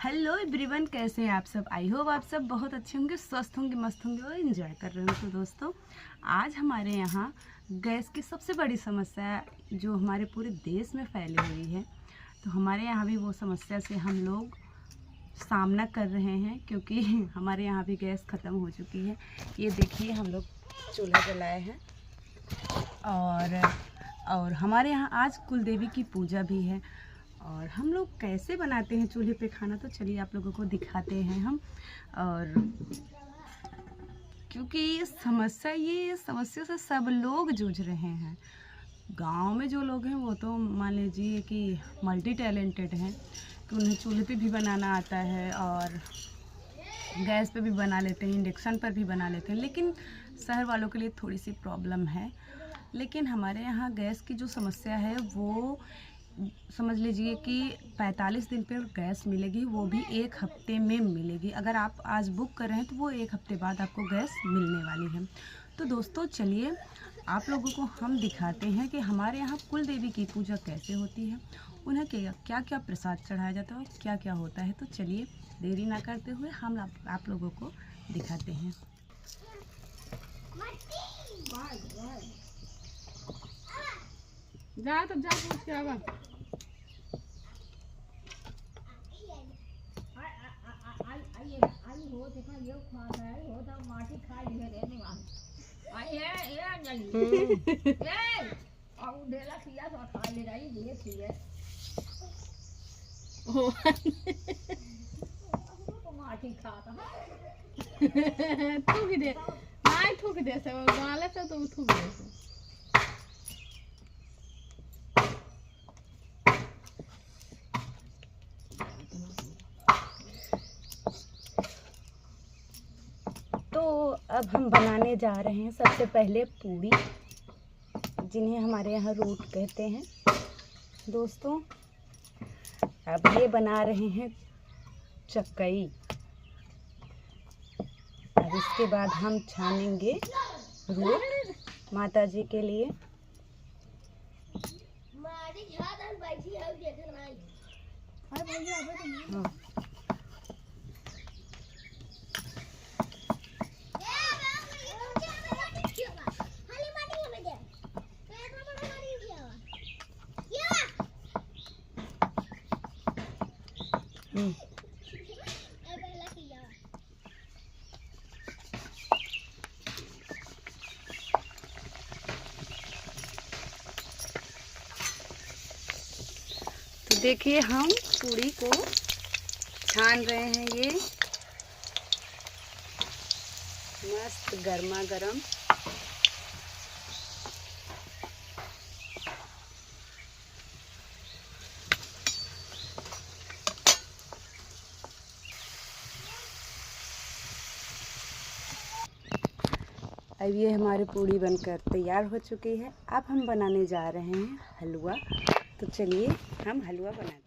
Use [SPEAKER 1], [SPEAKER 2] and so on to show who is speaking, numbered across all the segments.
[SPEAKER 1] Hello everyone, कैसे हैं आप सब। आई होप आप सब बहुत अच्छे होंगे, स्वस्थ होंगे, मस्त होंगे और एंजॉय कर रहे होंगे। तो दोस्तों, आज हमारे यहाँ गैस की सबसे बड़ी समस्या जो हमारे पूरे देश में फैली हुई है, तो हमारे यहाँ भी वो समस्या से हम लोग सामना कर रहे हैं, क्योंकि हमारे यहाँ भी गैस ख़त्म हो चुकी है। ये देखिए, हम लोग चूल्हा जलाए हैं और हमारे यहाँ आज कुल देवी की पूजा भी है। और हम लोग कैसे बनाते हैं चूल्हे पे खाना, तो चलिए आप लोगों को दिखाते हैं हम। और क्योंकि ये समस्या से सब लोग जूझ रहे हैं। गांव में जो लोग हैं वो तो मान लीजिए कि मल्टी टैलेंटेड हैं, कि उन्हें चूल्हे पे भी बनाना आता है और गैस पे भी बना लेते हैं, इंडक्शन पर भी बना लेते हैं। लेकिन शहर वालों के लिए थोड़ी सी प्रॉब्लम है। लेकिन हमारे यहाँ गैस की जो समस्या है वो समझ लीजिए कि 45 दिन पर गैस मिलेगी, वो भी 1 हफ्ते में मिलेगी। अगर आप आज बुक कर रहे हैं तो वो 1 हफ्ते बाद आपको गैस मिलने वाली है। तो दोस्तों, चलिए आप लोगों को हम दिखाते हैं कि हमारे यहाँ कुल देवी की पूजा कैसे होती है, उन्हें क्या क्या प्रसाद चढ़ाया जाता है और क्या क्या होता है। तो चलिए देरी ना करते हुए हम आप लोगों को दिखाते हैं।
[SPEAKER 2] जा तब जा पूछ के आवा। आई हो देखा ये खा रहा है हो तो माटी खा लिए रहने वाला आई है ये जल्दी ए और ढेला किया तो खा ले रही धीरे धीरे ओ तो माटी खाता थूक दे नहीं थूक दे से गाले से तो थूक दे से।
[SPEAKER 1] तो अब हम बनाने जा रहे हैं सबसे पहले पूड़ी, जिन्हें हमारे यहाँ रोट कहते हैं। दोस्तों, अब ये बना रहे हैं चक्कई। अब इसके बाद हम छानेंगे रोट माता जी के लिए। हाँ। तो देखिए, हम पूड़ी को छान रहे हैं। ये मस्त गर्मा गर्म। अब ये हमारी पूड़ी बनकर तैयार हो चुकी है। अब हम बनाने जा रहे हैं हलवा। तो चलिए हम हलवा बनाते हैं।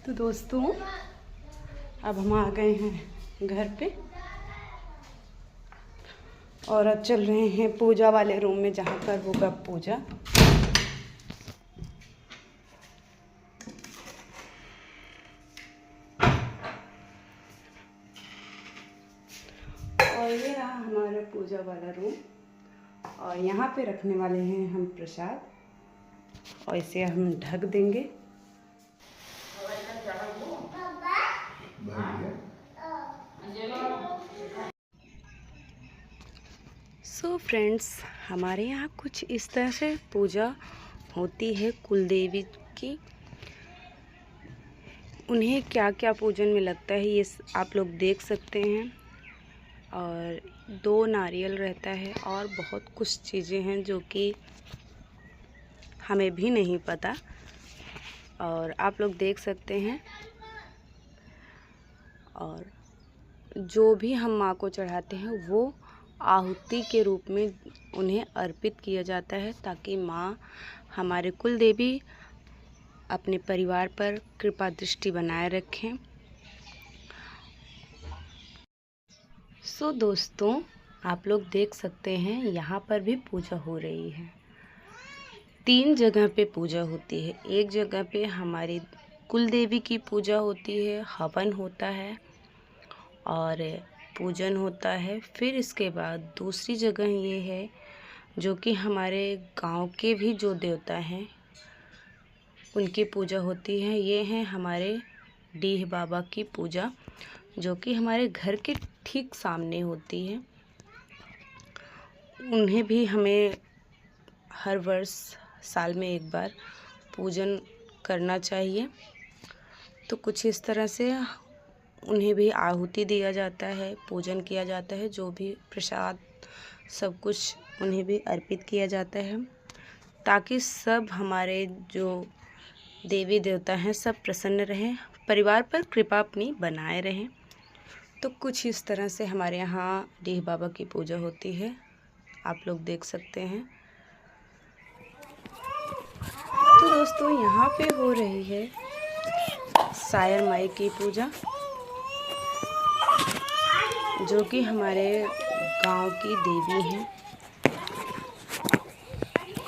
[SPEAKER 1] तो दोस्तों, अब हम आ गए हैं घर पे और अब चल रहे हैं पूजा वाले रूम में, जहाँ पर होगा पूजा। और ये रहा हमारा पूजा वाला रूम, और यहाँ पे रखने वाले हैं हम प्रसाद, और इसे हम ढक देंगे। सो फ्रेंड्स, हमारे यहाँ कुछ इस तरह से पूजा होती है कुल देवी की। उन्हें क्या क्या पूजन में लगता है ये आप लोग देख सकते हैं। और 2 नारियल रहता है और बहुत कुछ चीज़ें हैं जो कि हमें भी नहीं पता, और आप लोग देख सकते हैं। और जो भी हम माँ को चढ़ाते हैं वो आहुति के रूप में उन्हें अर्पित किया जाता है, ताकि माँ हमारे कुल देवी अपने परिवार पर कृपा दृष्टि बनाए रखें। सो दोस्तों, आप लोग देख सकते हैं यहाँ पर भी पूजा हो रही है। 3 जगह पे पूजा होती है। एक जगह पे हमारी कुल देवी की पूजा होती है, हवन होता है और पूजन होता है। फिर इसके बाद दूसरी जगह ये है जो कि हमारे गांव के भी जो देवता हैं उनकी पूजा होती है। ये हैं हमारे डीह बाबा की पूजा, जो कि हमारे घर के ठीक सामने होती है। उन्हें भी हमें हर वर्ष साल में एक बार पूजन करना चाहिए। तो कुछ इस तरह से उन्हें भी आहुति दिया जाता है, पूजन किया जाता है, जो भी प्रसाद सब कुछ उन्हें भी अर्पित किया जाता है, ताकि सब हमारे जो देवी देवता हैं सब प्रसन्न रहें, परिवार पर कृपा अपनी बनाए रहें। तो कुछ इस तरह से हमारे यहाँ डीह बाबा की पूजा होती है, आप लोग देख सकते हैं। तो दोस्तों, यहाँ पे हो रही है सायर माई की पूजा, जो कि हमारे गांव की देवी हैं,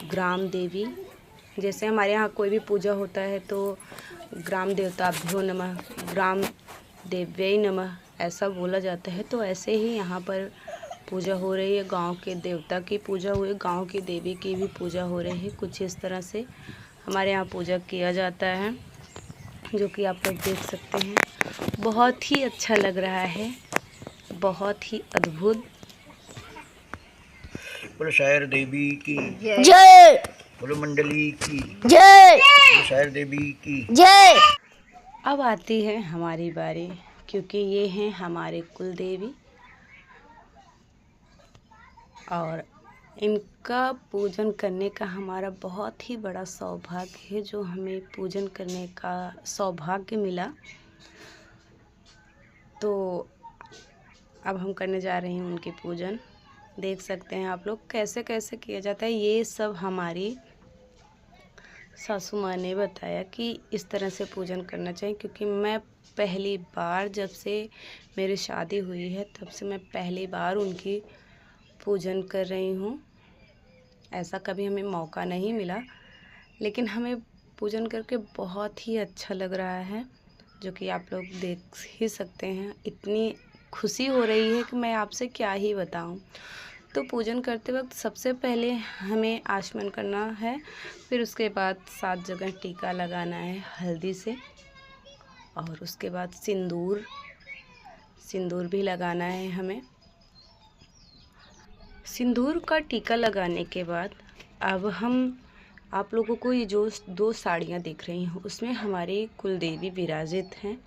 [SPEAKER 1] ग्राम देवी। जैसे हमारे यहाँ कोई भी पूजा होता है तो ग्राम देवताभ्यो नमः, ग्राम देव्यै नमः ऐसा बोला जाता है। तो ऐसे ही यहाँ पर पूजा हो रही है, गांव के देवता की पूजा हुई, गांव की देवी की भी पूजा हो रही है। कुछ इस तरह से हमारे यहाँ पूजा किया जाता है, जो कि आप लोग देख सकते हैं। बहुत ही अच्छा लग रहा है, बहुत ही अद्भुत।
[SPEAKER 3] बोलो शायर देवी की
[SPEAKER 2] जय,
[SPEAKER 3] बोलो मंडली की
[SPEAKER 2] जय,
[SPEAKER 3] बोलो शायर देवी की
[SPEAKER 2] जय।
[SPEAKER 1] अब आती है हमारी बारी, क्योंकि ये हैं हमारे कुल देवी और इनका पूजन करने का हमारा बहुत ही बड़ा सौभाग्य है, जो हमें पूजन करने का सौभाग्य मिला। तो अब हम करने जा रहे हैं उनकी पूजन। देख सकते हैं आप लोग कैसे कैसे किया जाता है। ये सब हमारी सासू माँ ने बताया कि इस तरह से पूजन करना चाहिए, क्योंकि मैं पहली बार, जब से मेरी शादी हुई है तब से मैं पहली बार उनकी पूजन कर रही हूँ। ऐसा कभी हमें मौका नहीं मिला, लेकिन हमें पूजन करके बहुत ही अच्छा लग रहा है, जो कि आप लोग देख ही सकते हैं। इतनी खुशी हो रही है कि मैं आपसे क्या ही बताऊं। तो पूजन करते वक्त सबसे पहले हमें आचमन करना है, फिर उसके बाद 7 जगह टीका लगाना है हल्दी से, और उसके बाद सिंदूर भी लगाना है हमें। सिंदूर का टीका लगाने के बाद अब हम आप लोगों को ये जो 2 साड़ियाँ दिख रही हैं उसमें हमारी कुल देवी विराजित हैं।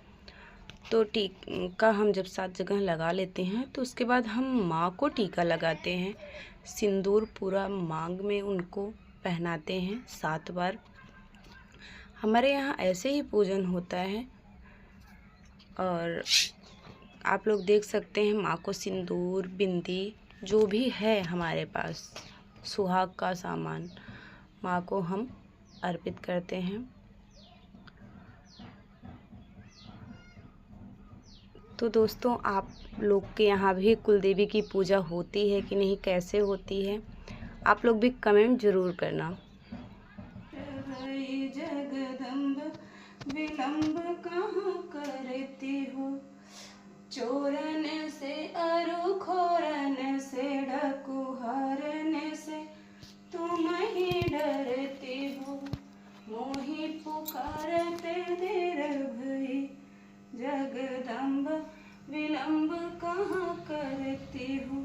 [SPEAKER 1] तो टीका हम जब 7 जगह लगा लेते हैं तो उसके बाद हम माँ को टीका लगाते हैं, सिंदूर पूरा मांग में उनको पहनाते हैं 7 बार। हमारे यहाँ ऐसे ही पूजन होता है। और आप लोग देख सकते हैं माँ को सिंदूर, बिंदी, जो भी है हमारे पास सुहाग का सामान, माँ को हम अर्पित करते हैं। तो दोस्तों, आप लोग के यहाँ भी कुल देवी की पूजा होती है कि नहीं, कैसे होती है, आप लोग भी कमेंट जरूर करना। जगदम्ब विलंब कहाँ करती हो, चोरन से अरु खोरन से डकू हरन से तुम ही डरती हो, मोहि पुकारते देर भई, जगदम्ब विलंब कहाँ करती हो,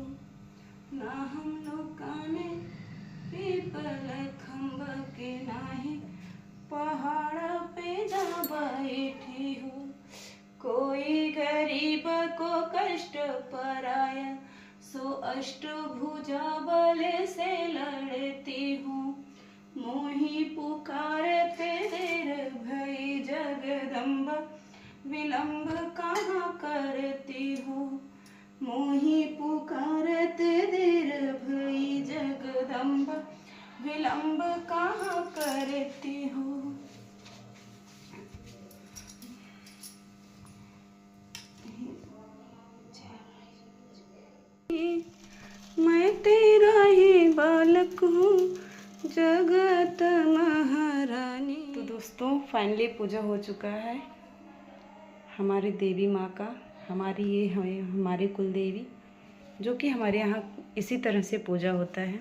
[SPEAKER 1] ना हम लोकाने पीपल खम्ब के नाही, पहाड़ पे जा बैठी हो, कोई गरीब को कष्ट पराया, सो अष्टभुजा बल से लड़ती हूँ, मोहि पुकारते देर भई, जगदम्ब विलंब कहाँ करती हो। मोहि पुकारत देर भई जगदम्बा, विलंब कहाँ करती हो। मैं तेरा ही बालक हूँ जगत महारानी। तो दोस्तों फाइनली पूजा हो चुका है हमारी देवी माँ का, हमारी ये हमारी कुल देवी, जो कि हमारे यहाँ इसी तरह से पूजा होता है।